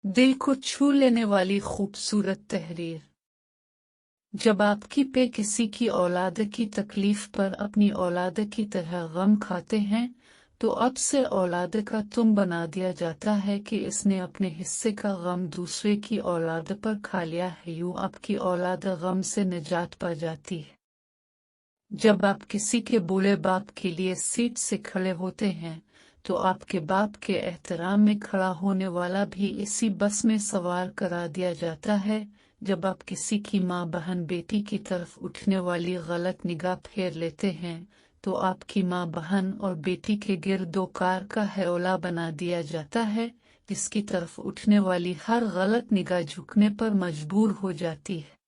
दिल को छू लेने वाली खूबसूरत तहरीर। जब आपकी पे किसी की औलाद की तकलीफ पर अपनी औलाद की तरह गम खाते हैं, तो अब से औलाद का तुम बना दिया जाता है कि इसने अपने हिस्से का गम दूसरे की औलाद पर खा लिया है। यूं आपकी औलाद गम से निजात पा जाती है। जब आप किसी के बूढ़े बाप के लिए सीट से खड़े होते हैं, तो आपके बाप के एहतराम में खड़ा होने वाला भी इसी बस में सवार करा दिया जाता है। जब आप किसी की माँ बहन बेटी की तरफ उठने वाली गलत निगाह फेर लेते हैं, तो आपकी माँ बहन और बेटी के गिरदोकार का हौला बना दिया जाता है, जिसकी तरफ उठने वाली हर गलत निगाह झुकने पर मजबूर हो जाती है।